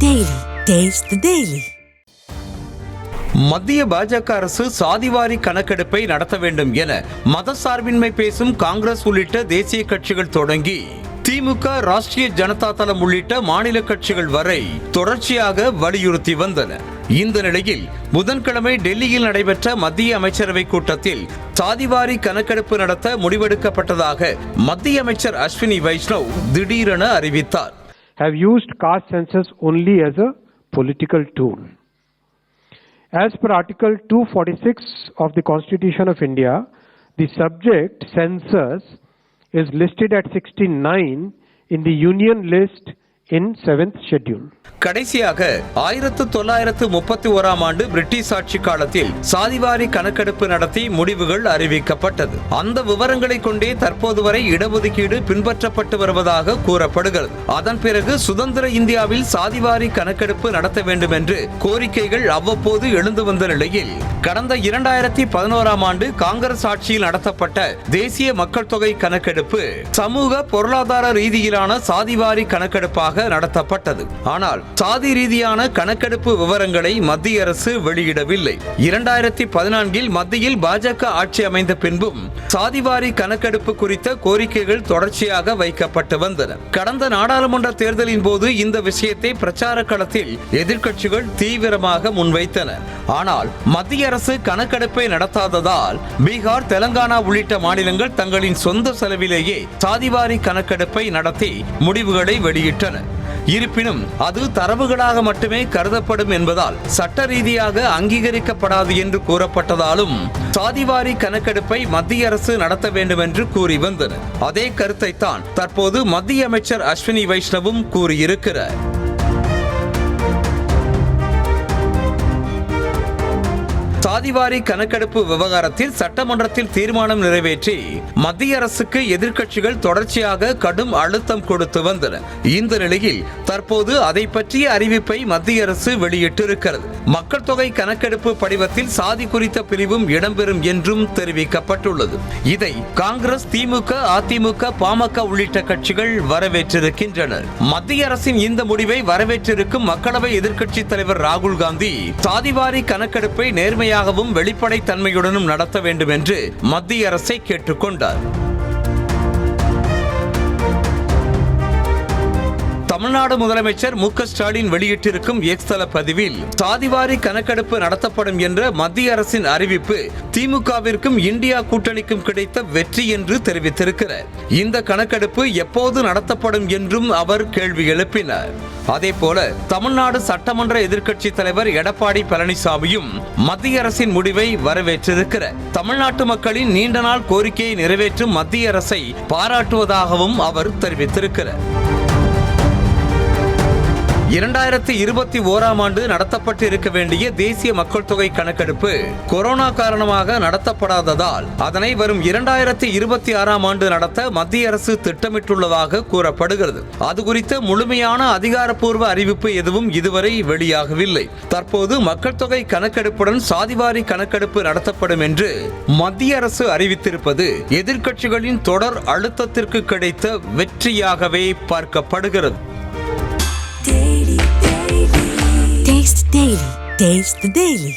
Daily. Taste the Daily. மத்திய பாஜக அரசு சாதிவாரி கணக்கெடுப்பை நடத்த வேண்டும் என மதசார்பின்மை பேசும் காங்கிரஸ் உள்ளிட்ட தேசிய கட்சிகள் தொடங்கி திமுக, ராஷ்டிரிய ஜனதா தளம் உள்ளிட்ட மாநில கட்சிகள் வரை தொடர்ச்சியாக வலியுறுத்தி வந்தன. இந்த நிலையில் புதன்கிழமை டெல்லியில் நடைபெற்ற மத்திய அமைச்சரவை கூட்டத்தில் சாதிவாரி கணக்கெடுப்பு நடத்த முடிவெடுக்கப்பட்டதாக மத்திய அமைச்சர் அஸ்வினி வைஷ்ணவ் திடீரென அறிவித்தார். Have used caste census only as a political tool. As per Article 246 of the Constitution of India, the subject census is listed at 69 in the Union list in 7th schedule. கடைசியாக 1931ஆம் ஆண்டு பிரிட்டிஷ் ஆட்சி காலத்தில் சாதிவாரி கணக்கெடுப்பு நடத்தி முடிவுகள் அறிவிக்கப்பட்டது. அந்த விவரங்களை கொண்டே தற்போது வரை இடஒதுக்கீடு பின்பற்றப்பட்டு வருவதாக கூறப்படுகிறது. அதன் பிறகு சுதந்திர இந்தியாவில் சாதிவாரி கணக்கெடுப்பு நடத்த வேண்டும் என்று கோரிக்கைகள் அவ்வப்போது எழுந்து வந்த நிலையில் கடந்த 2011ஆம் ஆண்டு காங்கிரஸ் ஆட்சியில் நடத்தப்பட்ட தேசிய மக்கள் தொகை கணக்கெடுப்பு சமூக பொருளாதார ரீதியிலான சாதிவாரி கணக்கெடுப்பாக நடத்தப்பட்டது. ஆனால் சாதி ரீதியான கணக்கெடுப்பு விவரங்களை மத்திய அரசு வெளியிடவில்லை. 2014இல் மத்தியில் பாஜக ஆட்சி அமைந்த பின்பும் சாதிவாரி கணக்கெடுப்பு குறித்த கோரிக்கைகள் தொடர்ச்சியாக வைக்கப்பட்டு வந்தன. கடந்த நாடாளுமன்ற தேர்தலின் போது இந்த விஷயத்தை பிரச்சார களத்தில் எதிர்க்கட்சிகள் தீவிரமாக முன்வைத்தன. ஆனால் மத்திய அரசு கணக்கெடுப்பை நடத்தாததால் பீகார், தெலங்கானா உள்ளிட்ட மாநிலங்கள் தங்களின் சொந்த செலவிலேயே சாதிவாரி கணக்கெடுப்பை நடத்தி முடிவுகளை வெளியிட்டன. இருப்பினும் அது தரவுகளாக மட்டுமே கருதப்படும் என்பதால் சட்ட ரீதியாக அங்கீகரிக்கப்படாது என்று கூறப்பட்டதாலும் சாதிவாரி கணக்கெடுப்பை மத்திய அரசு நடத்த வேண்டும் என்று கூறி வந்தனர். அதே கருத்தை தான் தற்போது மத்திய அமைச்சர் அஸ்வினி வைஷ்ணவும் கூறியிருக்கிறார். சாதிவாரி கணக்கெடுப்பு விவகாரத்தில் சட்டமன்றத்தில் தீர்மானம் நிறைவேற்றி மத்திய அரசுக்கு எதிர்க்கட்சிகள் தொடர்ச்சியாக கடும் அழுத்தம் கொடுத்து வந்தன. இந்த நிலையில் தற்போது அதை பற்றிய அறிவிப்பை மத்திய அரசு வெளியிட்டிருக்கிறது. மக்கள் தொகை கணக்கெடுப்பு படிவத்தில் சாதி குறித்த பிரிவும் இடம்பெறும் என்றும் தெரிவிக்கப்பட்டுள்ளது. இதை காங்கிரஸ், திமுக, அதிமுக, பாமக உள்ளிட்ட கட்சிகள் வரவேற்றிருக்கின்றனர். மத்திய அரசின் இந்த முடிவை வரவேற்றிருக்கும் மக்களவை எதிர்க்கட்சி தலைவர் ராகுல் காந்தி சாதிவாரி கணக்கெடுப்பை நேர்மையாக வெளிப்படை தன்மையுடனும் நடத்த வேண்டும் என்று மத்திய அரசை கேட்டுக்கொண்டார். தமிழ்நாடு முதலமைச்சர் மு.க. ஸ்டாலின் வெளியிட்டிருக்கும் எக்ஸ் தள பதிவில் சாதிவாரி கணக்கெடுப்பு நடத்தப்படும் என்ற மத்திய அரசின் அறிவிப்பு திமுகவிற்கும் இந்தியா கூட்டணிக்கும் கிடைத்த வெற்றி என்று தெரிவித்திருக்கிறார். இந்த கணக்கெடுப்பு எப்போது நடத்தப்படும் என்றும் அவர் கேள்வி எழுப்பினார். அதேபோல தமிழ்நாடு சட்டமன்ற எதிர்க்கட்சி தலைவர் எடப்பாடி பழனிசாமியும் மத்திய அரசின் முடிவை வரவேற்றிருக்கிறார். தமிழ்நாட்டு மக்களின் நீண்ட நாள் கோரிக்கையை நிறைவேற்றும் மத்திய அரசை பாராட்டுவதாகவும் அவர் தெரிவித்திருக்கிறார். 2021ஆம் ஆண்டு நடத்தப்பட்டு இருக்க வேண்டிய தேசிய மக்கள் தொகை கணக்கெடுப்பு கொரோனா காரணமாக நடத்தப்படாததால் அதனை வரும் 2026ஆம் ஆண்டு நடத்த மத்திய அரசு திட்டமிட்டுள்ளதாக கூறப்படுகிறது. அது குறித்த முழுமையான அதிகாரப்பூர்வ அறிவிப்பு எதுவும் இதுவரை வெளியாகவில்லை. தற்போது மக்கள் தொகை கணக்கெடுப்புடன் சாதிவாரி கணக்கெடுப்பு நடத்தப்படும் என்று மத்திய அரசு அறிவித்திருப்பது எதிர்க்கட்சிகளின் தொடர் அழுத்தத்திற்கு கிடைத்த வெற்றியாகவே பார்க்கப்படுகிறது. Taste the Daily. Taste the Daily.